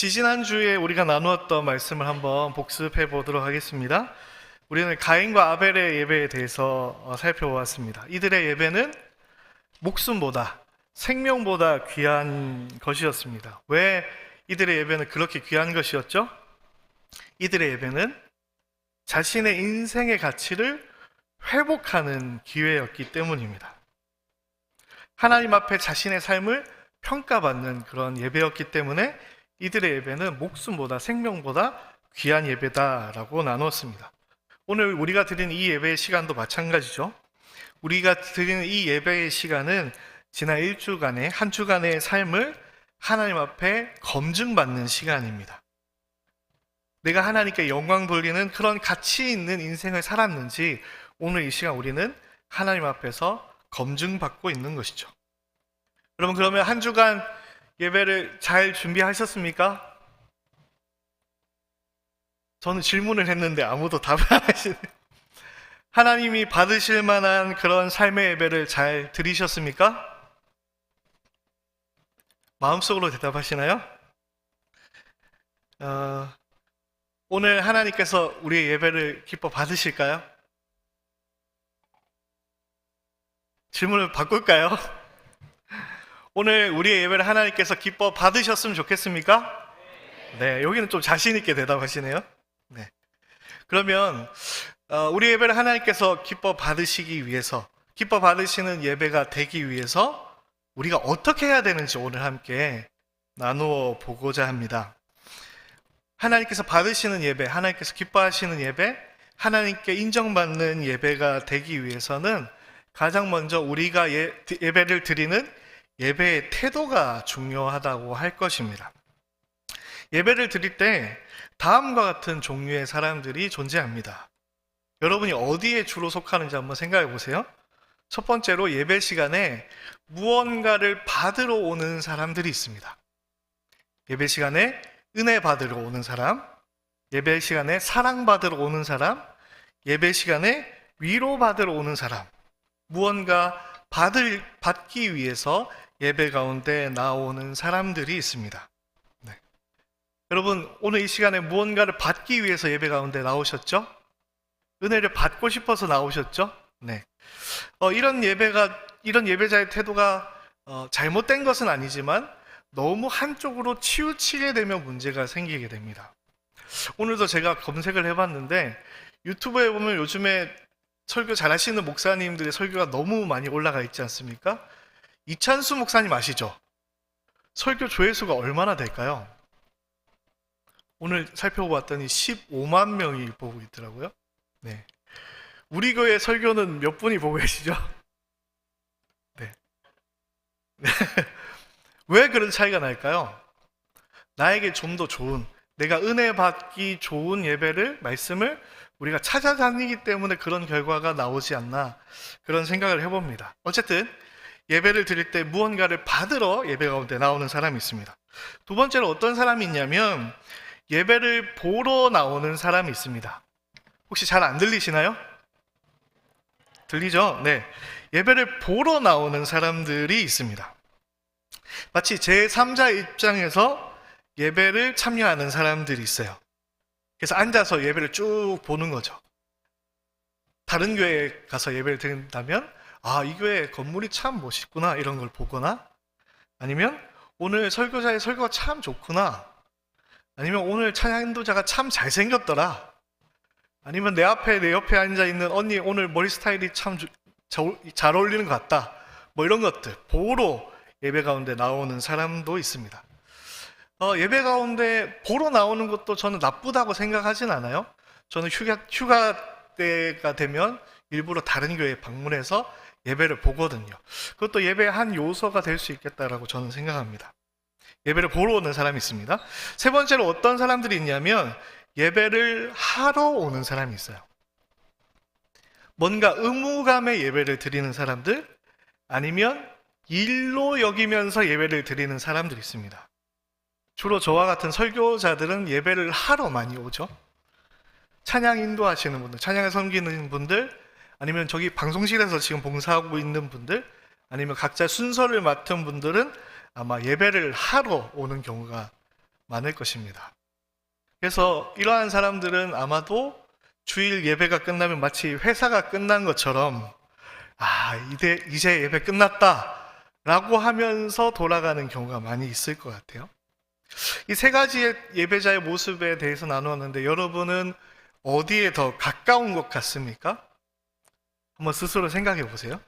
지지난주에 우리가 나누었던 말씀을 한번 복습해 보도록 하겠습니다. 우리는 가인과 아벨의 예배에 대해서 살펴보았습니다. 이들의 예배는 목숨보다, 생명보다 귀한 것이었습니다. 왜 이들의 예배는 그렇게 귀한 것이었죠? 이들의 예배는 자신의 인생의 가치를 회복하는 기회였기 때문입니다. 하나님 앞에 자신의 삶을 평가받는 그런 예배였기 때문에 이들의 예배는 목숨보다 생명보다 귀한 예배다라고 나누었습니다. 오늘 우리가 드리는 이 예배의 시간도 마찬가지죠. 우리가 드리는 이 예배의 시간은 지난 일주간의 한 주간의 삶을 하나님 앞에 검증받는 시간입니다. 내가 하나님께 영광 돌리는 그런 가치 있는 인생을 살았는지 오늘 이 시간 우리는 하나님 앞에서 검증받고 있는 것이죠. 여러분, 그러면 한 주간 예배를 잘 준비하셨습니까? 저는 질문을 했는데 아무도 답을 안 하시네요. 하나님이 받으실 만한 그런 삶의 예배를 잘 드리셨습니까? 마음속으로 대답하시나요? 오늘 하나님께서 우리의 예배를 기뻐 받으실까요? 질문을 바꿀까요? 오늘 우리의 예배를 하나님께서 기뻐 받으셨으면 좋겠습니까? 네, 여기는 좀 자신 있게 대답하시네요. 네. 그러면 우리 예배를 하나님께서 기뻐 받으시기 위해서, 기뻐 받으시는 예배가 되기 위해서 우리가 어떻게 해야 되는지 오늘 함께 나누어 보고자 합니다. 하나님께서 받으시는 예배, 하나님께서 기뻐하시는 예배, 하나님께 인정받는 예배가 되기 위해서는 가장 먼저 우리가 예배를 드리는 예배의 태도가 중요하다고 할 것입니다. 예배를 드릴 때 다음과 같은 종류의 사람들이 존재합니다. 여러분이 어디에 주로 속하는지 한번 생각해 보세요. 첫 번째로 예배 시간에 무언가를 받으러 오는 사람들이 있습니다. 예배 시간에 은혜 받으러 오는 사람, 예배 시간에 사랑받으러 오는 사람, 예배 시간에 위로받으러 오는 사람, 무언가 받기 위해서 예배 가운데 나오는 사람들이 있습니다. 네. 여러분, 오늘 이 시간에 무언가를 받기 위해서 예배 가운데 나오셨죠? 은혜를 받고 싶어서 나오셨죠? 네. 이런 예배자의 태도가 잘못된 것은 아니지만 너무 한쪽으로 치우치게 되면 문제가 생기게 됩니다. 오늘도 제가 검색을 해봤는데 유튜브에 보면 요즘에 설교 잘하시는 목사님들의 설교가 너무 많이 올라가 있지 않습니까? 이찬수 목사님 아시죠? 설교 조회수가 얼마나 될까요? 오늘 살펴보았더니 15만 명이 보고 있더라고요. 네. 우리 교회 설교는 몇 분이 보고 계시죠? 네. 왜 그런 차이가 날까요? 나에게 좀 더 좋은, 내가 은혜 받기 좋은 말씀을 우리가 찾아다니기 때문에 그런 결과가 나오지 않나, 그런 생각을 해봅니다. 어쨌든 예배를 드릴 때 무언가를 받으러 예배 가운데 나오는 사람이 있습니다. 두 번째로 어떤 사람이 있냐면 예배를 보러 나오는 사람이 있습니다. 혹시 잘 안 들리시나요? 들리죠? 네. 예배를 보러 나오는 사람들이 있습니다. 마치 제3자 입장에서 예배를 참여하는 사람들이 있어요. 그래서 앉아서 예배를 쭉 보는 거죠. 다른 교회에 가서 예배를 드린다면 이 교회 건물이 참 멋있구나, 이런 걸 보거나, 아니면 오늘 설교자의 설교가 참 좋구나, 아니면 오늘 찬양 인도자가 참 잘생겼더라, 아니면 내 옆에 앉아있는 언니 오늘 머리 스타일이 참 잘 어울리는 것 같다, 뭐 이런 것들 보러 예배 가운데 나오는 사람도 있습니다. 예배 가운데 보러 나오는 것도 저는 나쁘다고 생각하진 않아요. 저는 휴가 때가 되면 일부러 다른 교회에 방문해서 예배를 보거든요. 그것도 예배의 한 요소가 될 수 있겠다라고 저는 생각합니다. 예배를 보러 오는 사람이 있습니다. 세 번째로 어떤 사람들이 있냐면 예배를 하러 오는 사람이 있어요. 뭔가 의무감에 예배를 드리는 사람들, 아니면 일로 여기면서 예배를 드리는 사람들이 있습니다. 주로 저와 같은 설교자들은 예배를 하러 많이 오죠. 찬양 인도하시는 분들, 찬양을 섬기는 분들, 아니면 저기 방송실에서 지금 봉사하고 있는 분들, 아니면 각자 순서를 맡은 분들은 아마 예배를 하러 오는 경우가 많을 것입니다. 그래서 이러한 사람들은 아마도 주일 예배가 끝나면 마치 회사가 끝난 것처럼 이제 예배 끝났다 라고 하면서 돌아가는 경우가 많이 있을 것 같아요. 이 세 가지의 예배자의 모습에 대해서 나누었는데 여러분은 어디에 더 가까운 것 같습니까? 한번 스스로 생각해 보세요.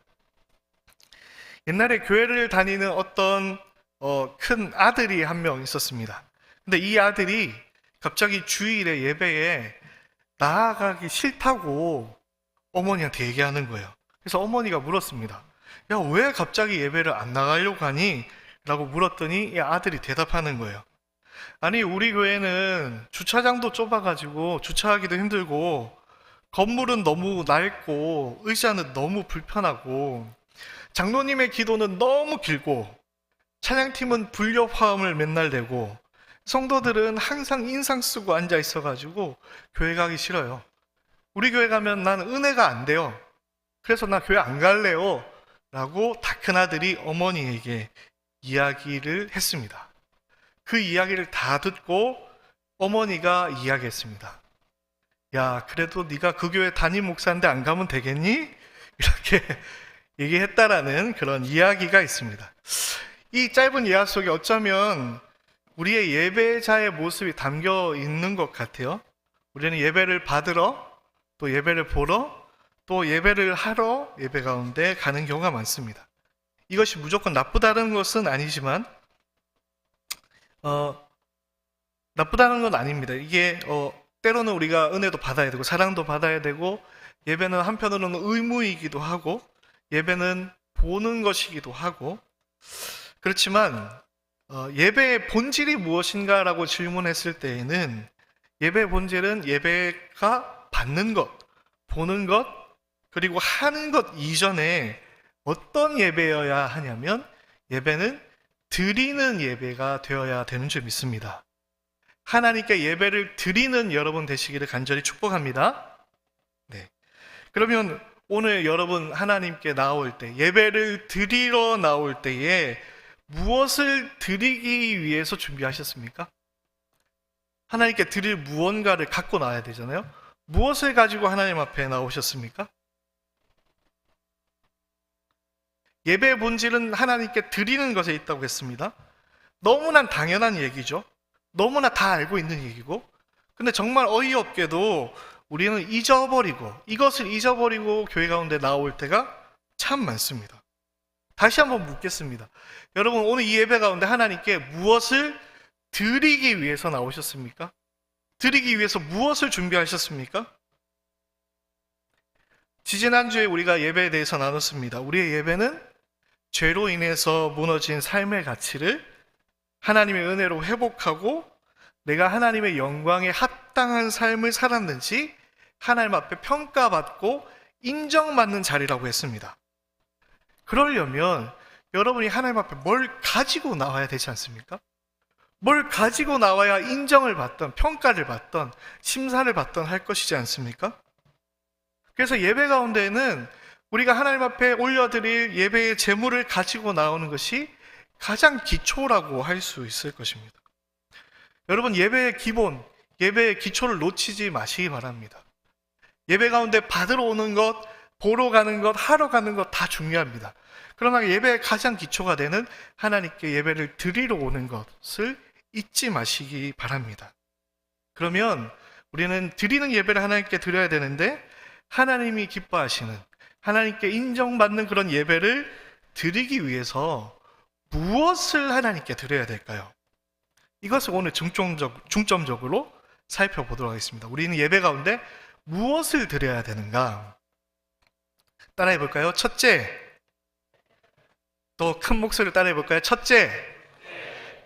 옛날에 교회를 다니는 어떤 큰 아들이 한 명 있었습니다. 근데 이 아들이 갑자기 주일에 예배에 나아가기 싫다고 어머니한테 얘기하는 거예요. 그래서 어머니가 물었습니다. 야, 왜 갑자기 예배를 안 나가려고 하니? 라고 물었더니 이 아들이 대답하는 거예요. 아니, 우리 교회는 주차장도 좁아가지고 주차하기도 힘들고 건물은 너무 낡고 의자는 너무 불편하고 장로님의 기도는 너무 길고 찬양팀은 불협화음을 맨날 내고 성도들은 항상 인상 쓰고 앉아 있어가지고 교회 가기 싫어요. 우리 교회 가면 난 은혜가 안 돼요. 그래서 나 교회 안 갈래요. 라고 다 큰 아들이 어머니에게 이야기를 했습니다. 그 이야기를 다 듣고 어머니가 이야기했습니다. 야, 그래도 네가 그 교회 담임 목사인데 안 가면 되겠니? 이렇게 얘기했다라는 그런 이야기가 있습니다. 이 짧은 이야기 속에 어쩌면 우리의 예배자의 모습이 담겨 있는 것 같아요. 우리는 예배를 받으러, 또 예배를 보러, 또 예배를 하러 예배 가운데 가는 경우가 많습니다. 이것이 무조건 나쁘다는 것은 아니지만 나쁘다는 건 아닙니다. 이게 때로는 우리가 은혜도 받아야 되고 사랑도 받아야 되고 예배는 한편으로는 의무이기도 하고 예배는 보는 것이기도 하고 그렇지만 예배의 본질이 무엇인가라고 질문했을 때에는 예배의 본질은 예배가 받는 것, 보는 것, 그리고 하는 것 이전에 어떤 예배여야 하냐면 예배는 드리는 예배가 되어야 되는 줄 믿습니다. 하나님께 예배를 드리는 여러분 되시기를 간절히 축복합니다. 네. 그러면 오늘 여러분 하나님께 나올 때, 예배를 드리러 나올 때에 무엇을 드리기 위해서 준비하셨습니까? 하나님께 드릴 무언가를 갖고 나와야 되잖아요. 무엇을 가지고 하나님 앞에 나오셨습니까? 예배의 본질은 하나님께 드리는 것에 있다고 했습니다. 너무나 당연한 얘기죠. 너무나 다 알고 있는 얘기고, 근데 정말 어이없게도 우리는 이것을 잊어버리고 교회 가운데 나올 때가 참 많습니다. 다시 한번 묻겠습니다. 여러분, 오늘 이 예배 가운데 하나님께 무엇을 드리기 위해서 나오셨습니까? 드리기 위해서 무엇을 준비하셨습니까? 지지난주에 우리가 예배에 대해서 나눴습니다. 우리의 예배는 죄로 인해서 무너진 삶의 가치를 하나님의 은혜로 회복하고 내가 하나님의 영광에 합당한 삶을 살았는지 하나님 앞에 평가받고 인정받는 자리라고 했습니다. 그러려면 여러분이 하나님 앞에 뭘 가지고 나와야 되지 않습니까? 뭘 가지고 나와야 인정을 받던, 평가를 받던, 심사를 받던 할 것이지 않습니까? 그래서 예배 가운데는 우리가 하나님 앞에 올려드릴 예배의 제물을 가지고 나오는 것이 가장 기초라고 할 수 있을 것입니다. 여러분, 예배의 기본, 예배의 기초를 놓치지 마시기 바랍니다. 예배 가운데 받으러 오는 것, 보러 가는 것, 하러 가는 것 다 중요합니다. 그러나 예배의 가장 기초가 되는 하나님께 예배를 드리러 오는 것을 잊지 마시기 바랍니다. 그러면 우리는 드리는 예배를 하나님께 드려야 되는데 하나님이 기뻐하시는, 하나님께 인정받는 그런 예배를 드리기 위해서 무엇을 하나님께 드려야 될까요? 이것을 오늘 중점적으로 살펴보도록 하겠습니다. 우리는 예배 가운데 무엇을 드려야 되는가? 따라해 볼까요? 첫째, 더 큰 목소리를 따라해 볼까요? 첫째,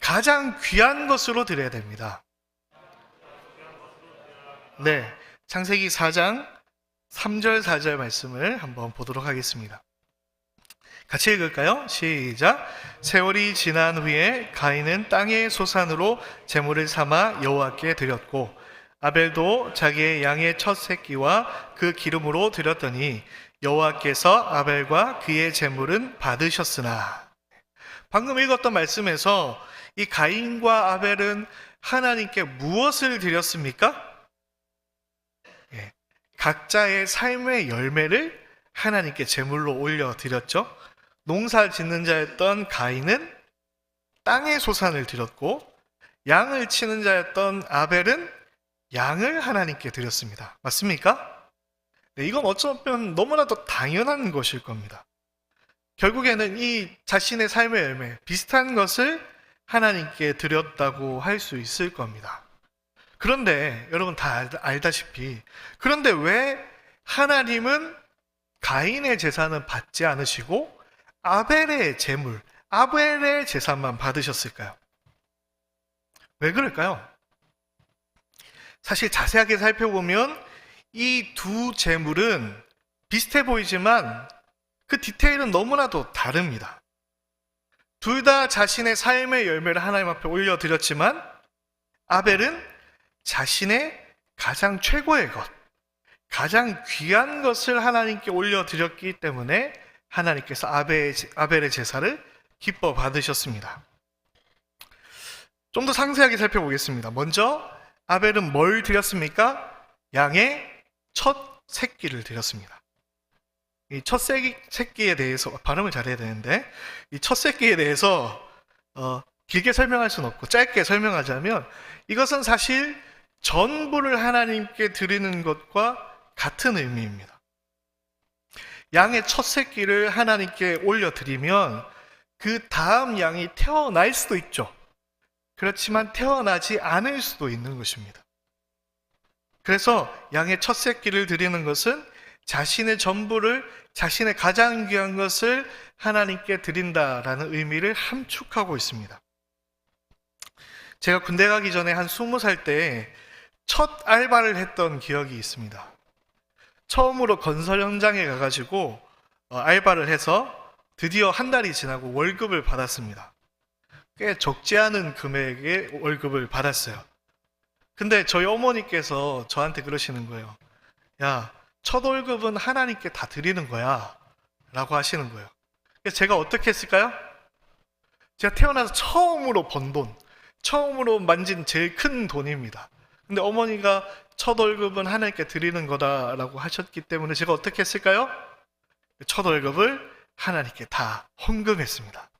가장 귀한 것으로 드려야 됩니다. 네, 창세기 4장 3절 4절 말씀을 한번 보도록 하겠습니다. 같이 읽을까요? 시작. 세월이 지난 후에 가인은 땅의 소산으로 제물을 삼아 여호와께 드렸고 아벨도 자기의 양의 첫 새끼와 그 기름으로 드렸더니 여호와께서 아벨과 그의 제물은 받으셨으나. 방금 읽었던 말씀에서 이 가인과 아벨은 하나님께 무엇을 드렸습니까? 예, 각자의 삶의 열매를 하나님께 제물로 올려드렸죠. 농사 짓는 자였던 가인은 땅의 소산을 드렸고, 양을 치는 자였던 아벨은 양을 하나님께 드렸습니다. 맞습니까? 네, 이건 어쩌면 너무나도 당연한 것일 겁니다. 결국에는 이 자신의 삶의 열매, 비슷한 것을 하나님께 드렸다고 할 수 있을 겁니다. 그런데 여러분 다 알다시피, 그런데 왜 하나님은 가인의 제사는 받지 않으시고 아벨의 제물, 아벨의 제사만 받으셨을까요? 왜 그럴까요? 사실 자세하게 살펴보면 이 두 제물은 비슷해 보이지만 그 디테일은 너무나도 다릅니다. 둘 다 자신의 삶의 열매를 하나님 앞에 올려드렸지만 아벨은 자신의 가장 최고의 것, 가장 귀한 것을 하나님께 올려드렸기 때문에 하나님께서 아벨의 제사를 기뻐 받으셨습니다. 좀 더 상세하게 살펴보겠습니다. 먼저 아벨은 뭘 드렸습니까? 양의 첫 새끼를 드렸습니다. 이 첫 새끼에 대해서, 발음을 잘해야 되는데, 이 첫 새끼에 대해서 길게 설명할 수는 없고 짧게 설명하자면, 이것은 사실 전부를 하나님께 드리는 것과 같은 의미입니다. 양의 첫 새끼를 하나님께 올려드리면 그 다음 양이 태어날 수도 있죠. 그렇지만 태어나지 않을 수도 있는 것입니다. 그래서 양의 첫 새끼를 드리는 것은 자신의 전부를, 자신의 가장 귀한 것을 하나님께 드린다라는 의미를 함축하고 있습니다. 제가 군대 가기 전에 한 20살 때 첫 알바를 했던 기억이 있습니다. 처음으로 건설 현장에 가가지고 알바를 해서 드디어 한 달이 지나고 월급을 받았습니다. 꽤 적지 않은 금액의 월급을 받았어요. 근데 저희 어머니께서 저한테 그러시는 거예요. 야, 첫 월급은 하나님께 다 드리는 거야 라고 하시는 거예요. 그래서 제가 어떻게 했을까요? 제가 태어나서 처음으로 번 돈, 처음으로 만진 제일 큰 돈입니다. 근데 어머니가 첫 월급은 하나님께 드리는 거다라고 하셨기 때문에 제가 어떻게 했을까요? 첫 월급을 하나님께 다 헌금했습니다.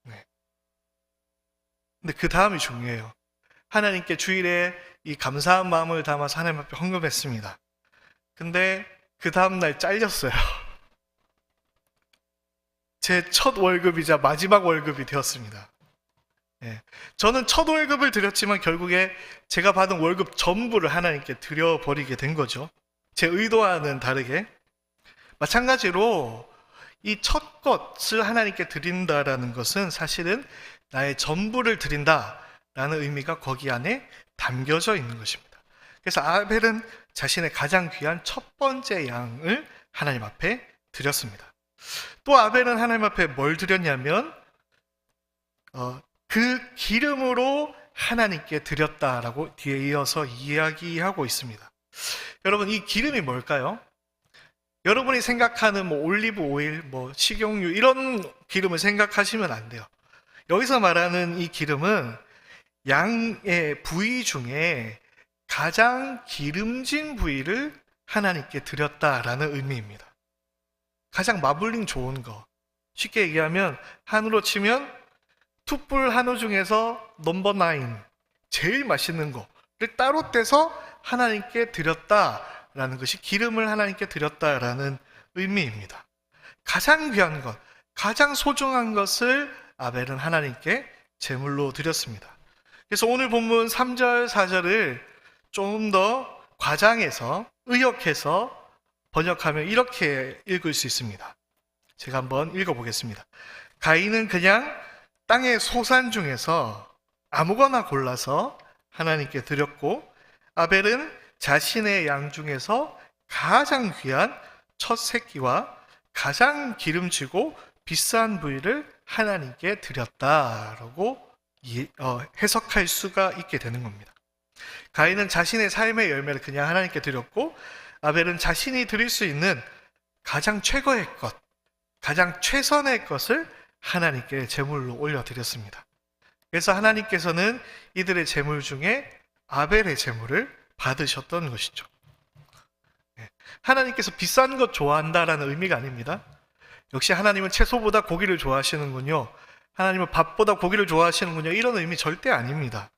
네. 근데 그 다음이 중요해요. 하나님께 주일에 이 감사한 마음을 담아서 하나님 앞에 헌금했습니다. 근데 그 다음날 잘렸어요. 제 첫 월급이자 마지막 월급이 되었습니다. 예. 저는 첫 월급을 드렸지만 결국에 제가 받은 월급 전부를 하나님께 드려버리게 된 거죠. 제 의도와는 다르게. 마찬가지로 이 첫 것을 하나님께 드린다라는 것은 사실은 나의 전부를 드린다라는 의미가 거기 안에 담겨져 있는 것입니다. 그래서 아벨은 자신의 가장 귀한 첫 번째 양을 하나님 앞에 드렸습니다. 또 아벨은 하나님 앞에 뭘 드렸냐면 그 기름으로 하나님께 드렸다라고 뒤에 이어서 이야기하고 있습니다. 여러분, 이 기름이 뭘까요? 여러분이 생각하는 올리브 오일, 식용유 이런 기름을 생각하시면 안 돼요. 여기서 말하는 이 기름은 양의 부위 중에 가장 기름진 부위를 하나님께 드렸다라는 의미입니다. 가장 마블링 좋은 거. 쉽게 얘기하면 한우로 치면 툭불 한우 중에서 넘버 9, 제일 맛있는 거를 따로 떼서 하나님께 드렸다라는 것이 기름을 하나님께 드렸다라는 의미입니다. 가장 귀한 것, 가장 소중한 것을 아벨은 하나님께 제물로 드렸습니다. 그래서 오늘 본문 3절, 4절을 좀 더 과장해서, 의역해서 번역하면 이렇게 읽을 수 있습니다. 제가 한번 읽어보겠습니다. 가인은 그냥 땅의 소산 중에서 아무거나 골라서 하나님께 드렸고, 아벨은 자신의 양 중에서 가장 귀한 첫 새끼와 가장 기름지고 비싼 부위를 하나님께 드렸다라고 해석할 수가 있게 되는 겁니다. 가인은 자신의 삶의 열매를 그냥 하나님께 드렸고, 아벨은 자신이 드릴 수 있는 가장 최고의 것, 가장 최선의 것을 하나님께 제물로 올려드렸습니다. 그래서 하나님께서는 이들의 재물 중에 아벨의 재물을 받으셨던 것이죠. 하나님께서 비싼 것 좋아한다라는 의미가 아닙니다. 역시 하나님은 채소보다 고기를 좋아하시는군요. 하나님은 밥보다 고기를 좋아하시는군요. 이런 의미 절대 아닙니다.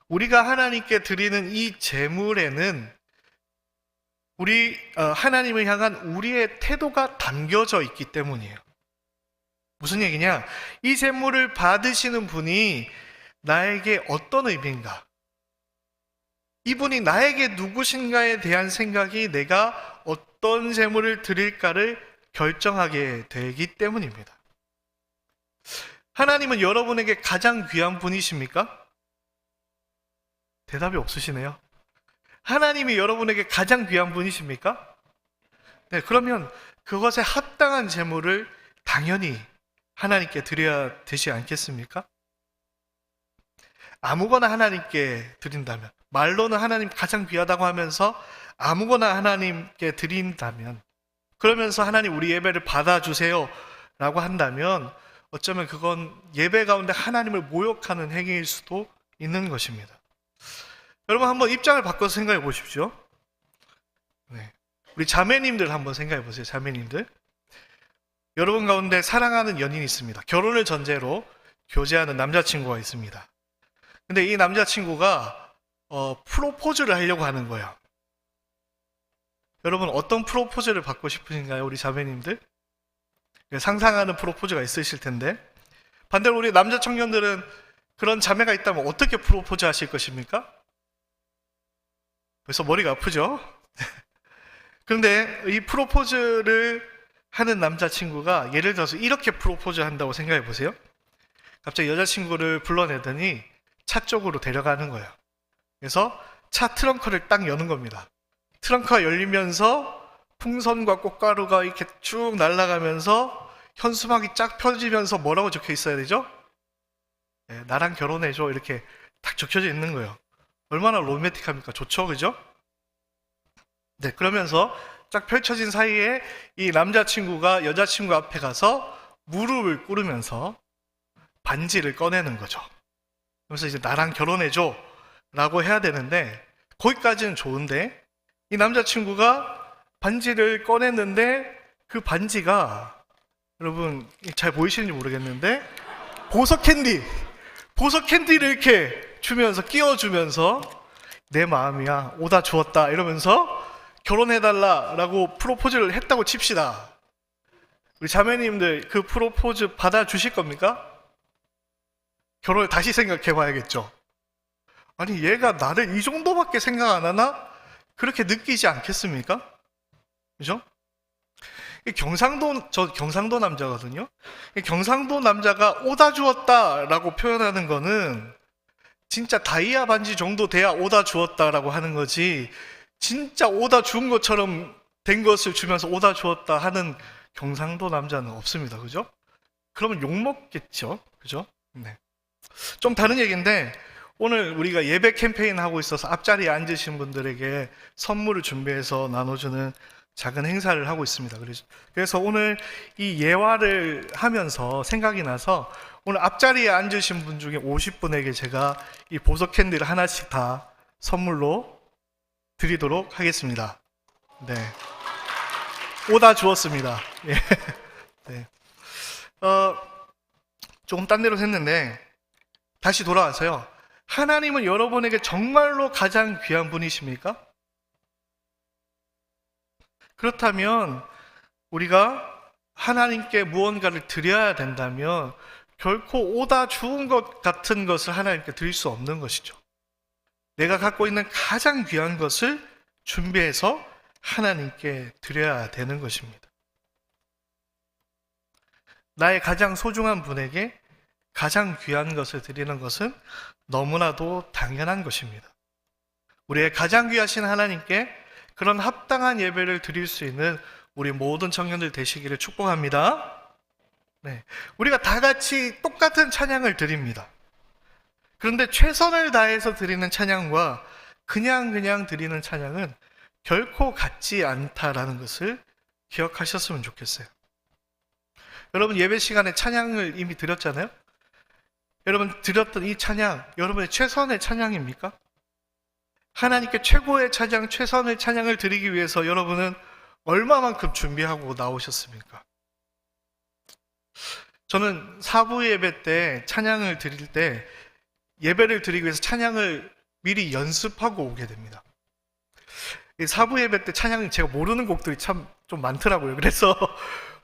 우리가 하나님께 드리는 이 재물에는 하나님을 향한 우리의 태도가 담겨져 있기 때문이에요. 무슨 얘기냐? 이 재물을 받으시는 분이 나에게 어떤 의미인가? 이분이 나에게 누구신가에 대한 생각이 내가 어떤 재물을 드릴까를 결정하게 되기 때문입니다. 하나님은 여러분에게 가장 귀한 분이십니까? 대답이 없으시네요. 하나님이 여러분에게 가장 귀한 분이십니까? 네, 그러면 그것에 합당한 재물을 당연히 하나님께 드려야 되지 않겠습니까? 아무거나 하나님께 드린다면, 말로는 하나님 가장 귀하다고 하면서 아무거나 하나님께 드린다면, 그러면서 하나님 우리 예배를 받아주세요 라고 한다면 어쩌면 그건 예배 가운데 하나님을 모욕하는 행위일 수도 있는 것입니다. 여러분 한번 입장을 바꿔서 생각해 보십시오. 네. 우리 자매님들 한번 생각해 보세요. 자매님들. 여러분 가운데 사랑하는 연인이 있습니다. 결혼을 전제로 교제하는 남자친구가 있습니다. 근데 이 남자친구가 프로포즈를 하려고 하는 거예요. 여러분 어떤 프로포즈를 받고 싶으신가요? 우리 자매님들? 상상하는 프로포즈가 있으실 텐데, 반대로 우리 남자 청년들은 그런 자매가 있다면 어떻게 프로포즈 하실 것입니까? 그래서 머리가 아프죠? 그런데 이 프로포즈를 하는 남자친구가 예를 들어서 이렇게 프로포즈 한다고 생각해 보세요. 갑자기 여자친구를 불러내더니 차 쪽으로 데려가는 거예요. 그래서 차 트렁크를 딱 여는 겁니다. 트렁크가 열리면서 풍선과 꽃가루가 이렇게 쭉 날아가면서 현수막이 쫙 펴지면서 뭐라고 적혀 있어야 되죠? 네, 나랑 결혼해줘 이렇게 딱 적혀져 있는 거예요. 얼마나 로맨틱합니까? 좋죠, 그죠? 네, 그러면서 쫙 펼쳐진 사이에 이 남자친구가 여자친구 앞에 가서 무릎을 꿇으면서 반지를 꺼내는 거죠. 그래서 이제 나랑 결혼해줘 라고 해야 되는데, 거기까지는 좋은데 이 남자친구가 반지를 꺼냈는데 그 반지가, 여러분 잘 보이시는지 모르겠는데 보석 캔디를 이렇게 주면서 끼워주면서 내 마음이야 오다 주었다 이러면서 결혼해달라라고 프로포즈를 했다고 칩시다. 우리 자매님들 그 프로포즈 받아주실 겁니까? 결혼을 다시 생각해 봐야겠죠. 아니 얘가 나를 이 정도밖에 생각 안 하나? 그렇게 느끼지 않겠습니까? 그죠? 저 경상도 남자거든요. 경상도 남자가 오다 주었다라고 표현하는 거는 진짜 다이아 반지 정도 돼야 오다 주었다라고 하는 거지, 진짜 오다 주은 것처럼 된 것을 주면서 오다 주었다 하는 경상도 남자는 없습니다. 그죠? 그러면 욕먹겠죠. 그죠? 네. 좀 다른 얘기인데, 오늘 우리가 예배 캠페인 하고 있어서 앞자리에 앉으신 분들에게 선물을 준비해서 나눠주는 작은 행사를 하고 있습니다. 그래서 오늘 이 예화를 하면서 생각이 나서 오늘 앞자리에 앉으신 분 중에 50분에게 제가 이 보석 캔디를 하나씩 다 선물로 드리도록 하겠습니다. 네. 오다 주었습니다. 예. 네. 조금 딴 데로 했는데 다시 돌아와서요. 하나님은 여러분에게 정말로 가장 귀한 분이십니까? 그렇다면 우리가 하나님께 무언가를 드려야 된다면 결코 오다 주은 것 같은 것을 하나님께 드릴 수 없는 것이죠. 내가 갖고 있는 가장 귀한 것을 준비해서 하나님께 드려야 되는 것입니다. 나의 가장 소중한 분에게 가장 귀한 것을 드리는 것은 너무나도 당연한 것입니다. 우리의 가장 귀하신 하나님께 그런 합당한 예배를 드릴 수 있는 우리 모든 청년들 되시기를 축복합니다. 네, 우리가 다 같이 똑같은 찬양을 드립니다. 그런데 최선을 다해서 드리는 찬양과 그냥 드리는 찬양은 결코 같지 않다라는 것을 기억하셨으면 좋겠어요. 여러분 예배 시간에 찬양을 이미 드렸잖아요. 여러분 드렸던 이 찬양, 여러분의 최선의 찬양입니까? 하나님께 최고의 찬양, 최선의 찬양을 드리기 위해서 여러분은 얼마만큼 준비하고 나오셨습니까? 저는 사부 예배 때 찬양을 드릴 때 예배를 드리기 위해서 찬양을 미리 연습하고 오게 됩니다. 사부 예배 때 찬양은 제가 모르는 곡들이 참 좀 많더라고요. 그래서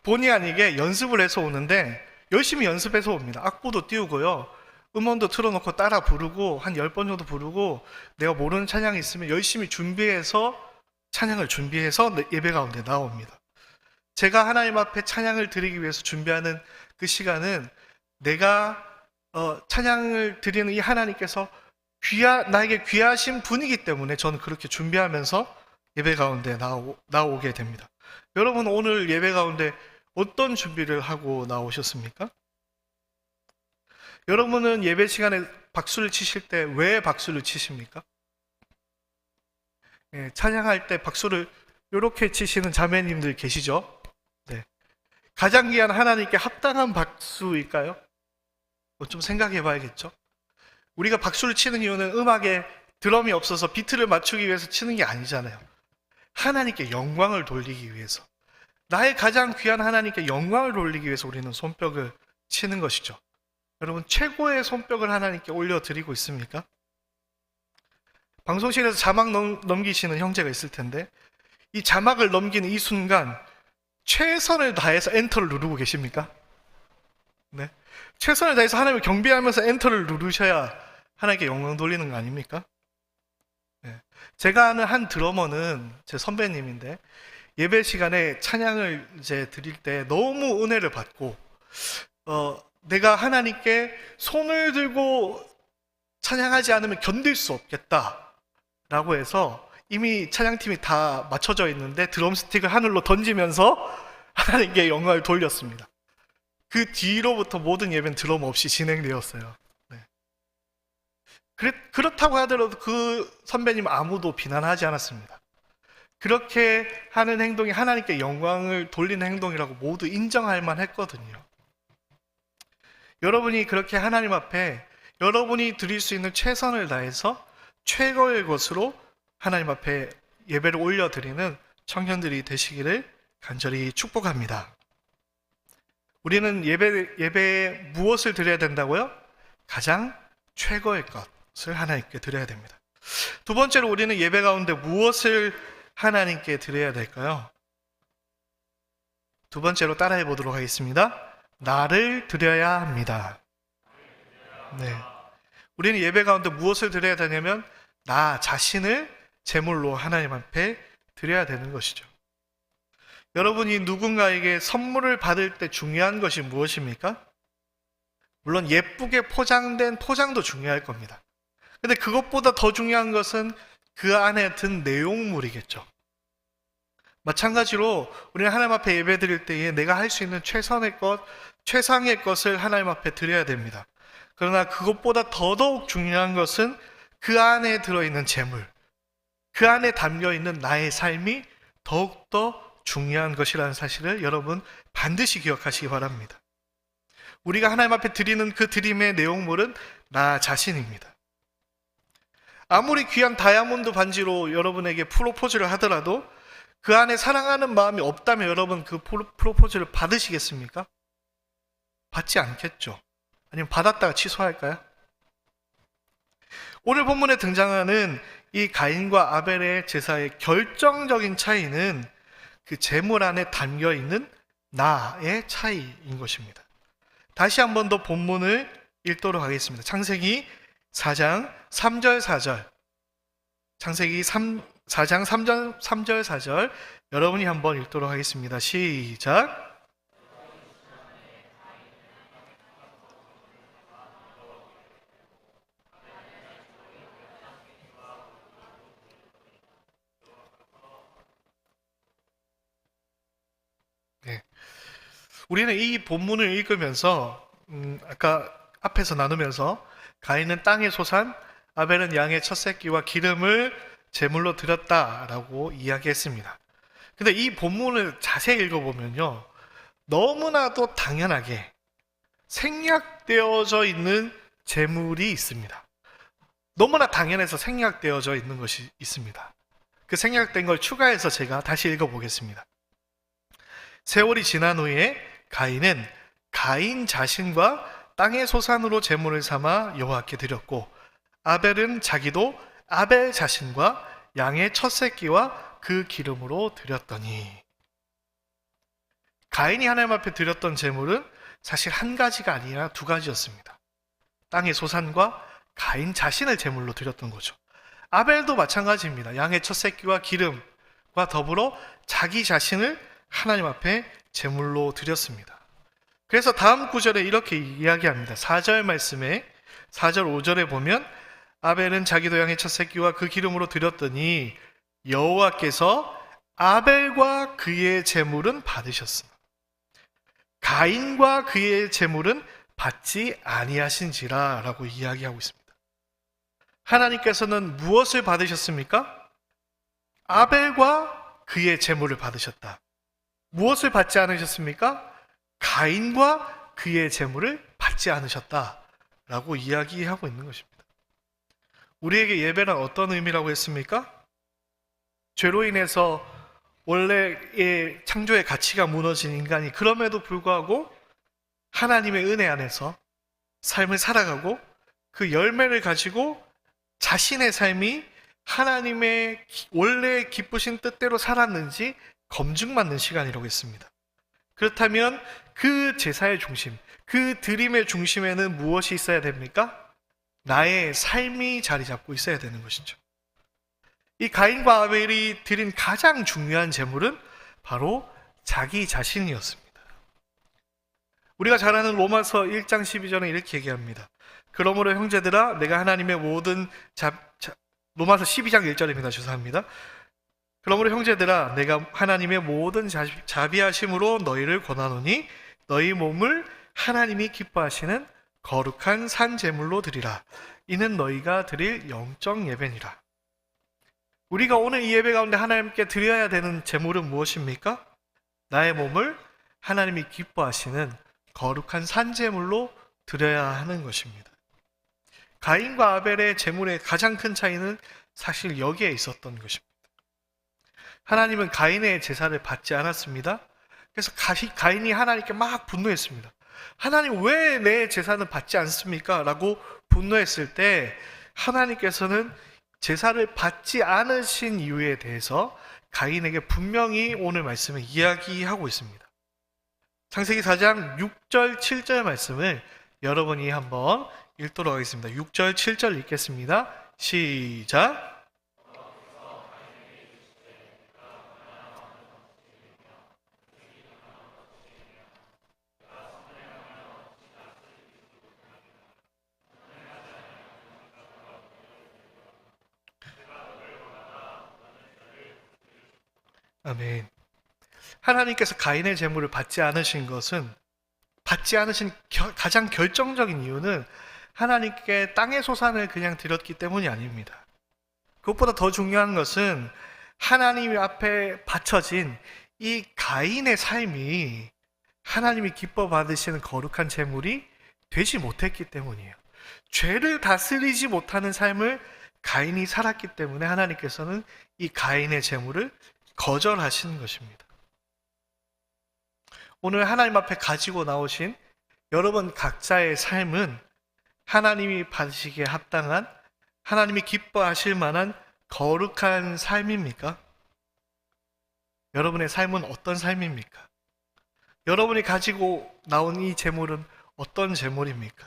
본의 아니게 연습을 해서 오는데 열심히 연습해서 옵니다. 악보도 띄우고요. 음원도 틀어놓고 따라 부르고 한 10번 정도 부르고 내가 모르는 찬양이 있으면 열심히 준비해서 찬양을 준비해서 예배 가운데 나옵니다. 제가 하나님 앞에 찬양을 드리기 위해서 준비하는 그 시간은 내가 찬양을 드리는 이 하나님께서 나에게 귀하신 분이기 때문에 저는 그렇게 준비하면서 예배 가운데 나오게 됩니다. 여러분 오늘 예배 가운데 어떤 준비를 하고 나오셨습니까? 여러분은 예배 시간에 박수를 치실 때 왜 박수를 치십니까? 찬양할 때 박수를 이렇게 치시는 자매님들 계시죠? 네. 가장 귀한 하나님께 합당한 박수일까요? 좀 생각해 봐야겠죠? 우리가 박수를 치는 이유는 음악에 드럼이 없어서 비트를 맞추기 위해서 치는 게 아니잖아요. 하나님께 영광을 돌리기 위해서, 나의 가장 귀한 하나님께 영광을 돌리기 위해서 우리는 손뼉을 치는 것이죠. 여러분 최고의 손뼉을 하나님께 올려드리고 있습니까? 방송실에서 자막 넘기시는 형제가 있을 텐데 이 자막을 넘기는 이 순간 최선을 다해서 엔터를 누르고 계십니까? 네. 최선을 다해서 하나님을 경배하면서 엔터를 누르셔야 하나님께 영광 돌리는 거 아닙니까? 네. 제가 아는 한 드러머는 제 선배님인데 예배 시간에 찬양을 이제 드릴 때 너무 은혜를 받고 내가 하나님께 손을 들고 찬양하지 않으면 견딜 수 없겠다라고 해서 이미 찬양팀이 다 맞춰져 있는데 드럼스틱을 하늘로 던지면서 하나님께 영광을 돌렸습니다. 그 뒤로부터 모든 예배는 드럼 없이 진행되었어요. 네. 그렇다고 하더라도 그 선배님 아무도 비난하지 않았습니다. 그렇게 하는 행동이 하나님께 영광을 돌리는 행동이라고 모두 인정할 만했거든요. 여러분이 그렇게 하나님 앞에 여러분이 드릴 수 있는 최선을 다해서 최고의 것으로 하나님 앞에 예배를 올려드리는 청년들이 되시기를 간절히 축복합니다. 우리는 예배에 무엇을 드려야 된다고요? 가장 최고의 것을 하나님께 드려야 됩니다. 두 번째로 우리는 예배 가운데 무엇을 하나님께 드려야 될까요? 두 번째로 따라해 보도록 하겠습니다. 나를 드려야 합니다. 네. 우리는 예배 가운데 무엇을 드려야 되냐면 나 자신을 제물로 하나님 앞에 드려야 되는 것이죠. 여러분이 누군가에게 선물을 받을 때 중요한 것이 무엇입니까? 물론 예쁘게 포장된 포장도 중요할 겁니다. 근데 그것보다 더 중요한 것은 그 안에 든 내용물이겠죠. 마찬가지로 우리는 하나님 앞에 예배 드릴 때에 내가 할 수 있는 최선의 것, 최상의 것을 하나님 앞에 드려야 됩니다. 그러나 그것보다 더더욱 중요한 것은 그 안에 들어있는 재물, 그 안에 담겨있는 나의 삶이 더욱더 중요한 것이라는 사실을 여러분 반드시 기억하시기 바랍니다. 우리가 하나님 앞에 드리는 그 드림의 내용물은 나 자신입니다. 아무리 귀한 다이아몬드 반지로 여러분에게 프로포즈를 하더라도 그 안에 사랑하는 마음이 없다면 여러분 그 프로포즈를 받으시겠습니까? 받지 않겠죠. 아니면 받았다가 취소할까요? 오늘 본문에 등장하는 이 가인과 아벨의 제사의 결정적인 차이는 그 제물 안에 담겨있는 나의 차이인 것입니다. 다시 한 번 더 본문을 읽도록 하겠습니다. 창세기 4장 3절 4절, 창세기 4장 3절 4절 여러분이 한번 읽도록 하겠습니다. 시작. 네. 우리는 이 본문을 읽으면서 아까 앞에서 나누면서 가인은 땅의 소산, 아벨은 양의 첫 새끼와 기름을 제물로 드렸다라고 이야기했습니다. 근데 이 본문을 자세히 읽어보면요, 너무나도 당연하게 생략되어져 있는 제물이 있습니다. 너무나 당연해서 생략되어져 있는 것이 있습니다. 그 생략된 걸 추가해서 제가 다시 읽어보겠습니다. 세월이 지난 후에 가인은 가인 자신과 땅의 소산으로 제물을 삼아 여호와께 드렸고, 아벨은 자기도 아벨 자신과 양의 첫 새끼와 그 기름으로 드렸더니, 가인이 하나님 앞에 드렸던 제물은 사실 한 가지가 아니라 두 가지였습니다. 땅의 소산과 가인 자신을 제물로 드렸던 거죠. 아벨도 마찬가지입니다. 양의 첫 새끼와 기름과 더불어 자기 자신을 하나님 앞에 제물로 드렸습니다. 그래서 다음 구절에 이렇게 이야기합니다. 4절 말씀에 4절 5절에 보면 아벨은 자기도 양의 첫 새끼와 그 기름으로 드렸더니 여호와께서 아벨과 그의 제물은 받으셨으나 가인과 그의 제물은 받지 아니하신지라 라고 이야기하고 있습니다. 하나님께서는 무엇을 받으셨습니까? 아벨과 그의 제물을 받으셨다. 무엇을 받지 않으셨습니까? 가인과 그의 제물을 받지 않으셨다 라고 이야기하고 있는 것입니다. 우리에게 예배는 어떤 의미라고 했습니까? 죄로 인해서 원래의 창조의 가치가 무너진 인간이 그럼에도 불구하고 하나님의 은혜 안에서 삶을 살아가고 그 열매를 가지고 자신의 삶이 하나님의 원래 기쁘신 뜻대로 살았는지 검증받는 시간이라고 했습니다. 그렇다면 그 제사의 중심, 그 드림의 중심에는 무엇이 있어야 됩니까? 나의 삶이 자리 잡고 있어야 되는 것이죠. 이 가인과 아벨이 드린 가장 중요한 제물은 바로 자기 자신이었습니다. 우리가 잘 아는 로마서 1장 12절에 이렇게 얘기합니다. 그러므로 형제들아, 내가 하나님의 모든 로마서 12장 1절입니다. 죄송합니다. 그러므로 형제들아, 내가 하나님의 모든 자비하심으로 너희를 권하노니 너희 몸을 하나님이 기뻐하시는 거룩한 산 제물로 드리라. 이는 너희가 드릴 영적 예배니라. 우리가 오늘 이 예배 가운데 하나님께 드려야 되는 제물은 무엇입니까? 나의 몸을 하나님이 기뻐하시는 거룩한 산 제물로 드려야 하는 것입니다. 가인과 아벨의 제물의 가장 큰 차이는 사실 여기에 있었던 것입니다. 하나님은 가인의 제사를 받지 않았습니다. 그래서 가인이 하나님께 막 분노했습니다. 하나님, 왜 내 제사는 받지 않습니까? 라고 분노했을 때 하나님께서는 제사를 받지 않으신 이유에 대해서 가인에게 분명히 오늘 말씀을 이야기하고 있습니다. 창세기 4장 6절 7절 말씀을 여러분이 한번 읽도록 하겠습니다. 6절 7절 읽겠습니다. 시작. 아멘. 하나님께서 가인의 제물을 받지 않으신 가장 결정적인 이유는 하나님께 땅의 소산을 그냥 드렸기 때문이 아닙니다. 그것보다 더 중요한 것은 하나님 앞에 바쳐진 이 가인의 삶이 하나님이 기뻐 받으시는 거룩한 제물이 되지 못했기 때문이에요. 죄를 다스리지 못하는 삶을 가인이 살았기 때문에 하나님께서는 이 가인의 제물을 거절하시는 것입니다. 오늘 하나님 앞에 가지고 나오신 여러분 각자의 삶은 하나님이 받으시기에 합당한, 하나님이 기뻐하실 만한 거룩한 삶입니까? 여러분의 삶은 어떤 삶입니까? 여러분이 가지고 나온 이 제물은 어떤 제물입니까?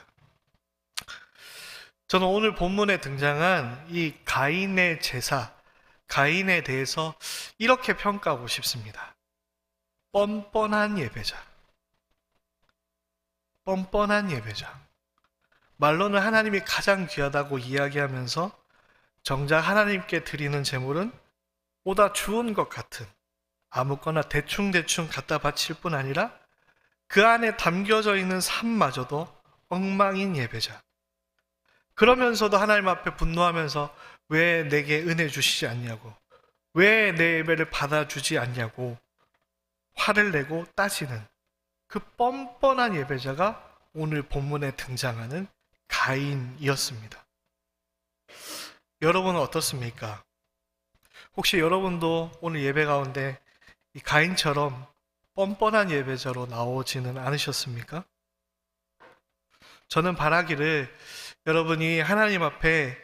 저는 오늘 본문에 등장한 이 가인의 제사, 가인에 대해서 이렇게 평가하고 싶습니다. 뻔뻔한 예배자. 뻔뻔한 예배자. 말로는 하나님이 가장 귀하다고 이야기하면서 정작 하나님께 드리는 제물은 보다 좋은 것 같은, 아무거나 대충대충 갖다 바칠 뿐 아니라 그 안에 담겨져 있는 삶마저도 엉망인 예배자. 그러면서도 하나님 앞에 분노하면서 왜 내게 은혜 주시지 않냐고, 왜 내 예배를 받아주지 않냐고 화를 내고 따지는 그 뻔뻔한 예배자가 오늘 본문에 등장하는 가인이었습니다. 여러분은 어떻습니까? 혹시 여러분도 오늘 예배 가운데 이 가인처럼 뻔뻔한 예배자로 나오지는 않으셨습니까? 저는 바라기를 여러분이 하나님 앞에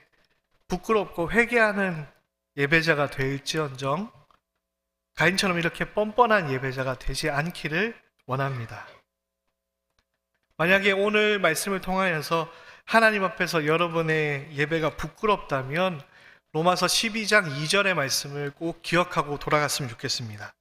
부끄럽고 회개하는 예배자가 될지언정 가인처럼 이렇게 뻔뻔한 예배자가 되지 않기를 원합니다. 만약에 오늘 말씀을 통하여서 하나님 앞에서 여러분의 예배가 부끄럽다면 로마서 12장 2절의 말씀을 꼭 기억하고 돌아갔으면 좋겠습니다.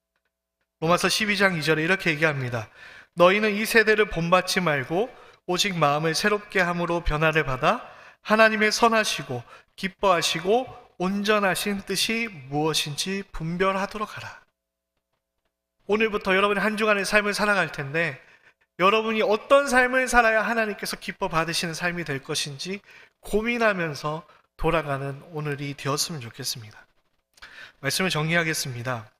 로마서 12장 2절에 이렇게 얘기합니다. 너희는 이 세대를 본받지 말고 오직 마음을 새롭게 함으로 변화를 받아 하나님의 선하시고 기뻐하시고 온전하신 뜻이 무엇인지 분별하도록 하라. 오늘부터 여러분이 한 주간의 삶을 살아갈 텐데 여러분이 어떤 삶을 살아야 하나님께서 기뻐 받으시는 삶이 될 것인지 고민하면서 돌아가는 오늘이 되었으면 좋겠습니다. 말씀을 정리하겠습니다.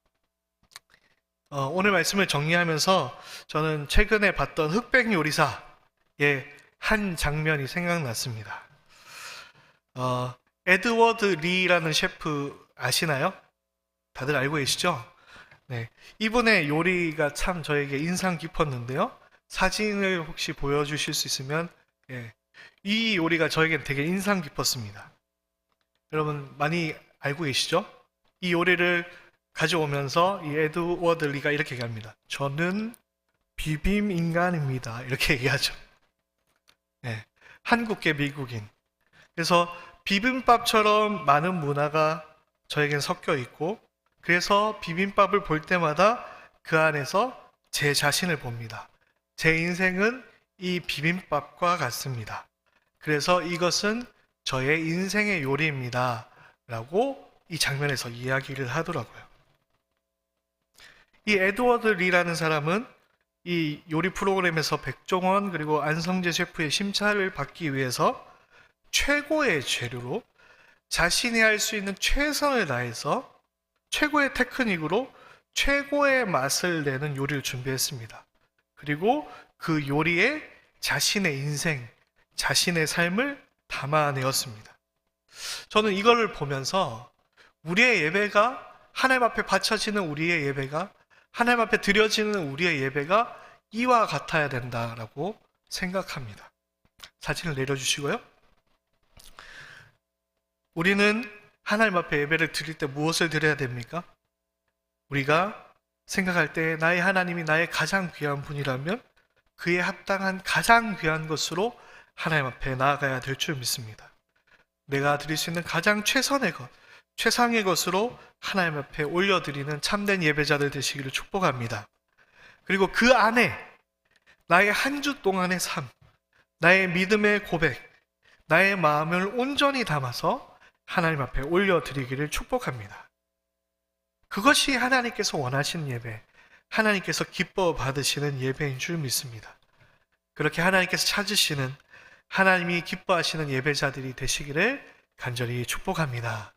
오늘 말씀을 정리하면서 저는 최근에 봤던 흑백 요리사의 한 장면이 생각났습니다. 에드워드 리라는 셰프 아시나요? 다들 알고 계시죠? 네, 이분의 요리가 참 저에게 인상 깊었는데요. 사진을 혹시 보여주실 수 있으면 이 요리가 저에겐 되게 인상 깊었습니다. 여러분 많이 알고 계시죠? 이 요리를 가져오면서 이 에드워드 리가 이렇게 얘기합니다. 저는 비빔 인간입니다. 이렇게 얘기하죠. 한국계 미국인. 그래서 비빔밥처럼 많은 문화가 저에겐 섞여 있고 그래서 비빔밥을 볼 때마다 그 안에서 제 자신을 봅니다. 제 인생은 이 비빔밥과 같습니다. 그래서 이것은 저의 인생의 요리입니다. 라고 이 장면에서 이야기를 하더라고요. 이 에드워드 리라는 사람은 이 요리 프로그램에서 백종원 그리고 안성재 셰프의 심사를 받기 위해서 최고의 재료로 자신이 할 수 있는 최선을 다해서 최고의 테크닉으로 최고의 맛을 내는 요리를 준비했습니다. 그리고 그 요리에 자신의 인생, 자신의 삶을 담아내었습니다. 저는 이거를 보면서 우리의 예배가 하나님 앞에 바쳐지는 우리의 예배가 하나님 앞에 드려지는 우리의 예배가 이와 같아야 된다라고 생각합니다. 사진을 내려주시고요. 우리는 하나님 앞에 예배를 드릴 때 무엇을 드려야 됩니까? 우리가 생각할 때 나의 하나님이 나의 가장 귀한 분이라면 그에 합당한 가장 귀한 것으로 하나님 앞에 나아가야 될 줄 믿습니다. 내가 드릴 수 있는 가장 최선의 것, 최상의 것으로 하나님 앞에 올려드리는 참된 예배자들 되시기를 축복합니다. 그리고 그 안에 나의 한 주 동안의 삶, 나의 믿음의 고백, 나의 마음을 온전히 담아서 하나님 앞에 올려드리기를 축복합니다. 그것이 하나님께서 원하시는 예배, 하나님께서 기뻐 받으시는 예배인 줄 믿습니다. 그렇게 하나님께서 찾으시는 하나님이 기뻐하시는 예배자들이 되시기를 간절히 축복합니다.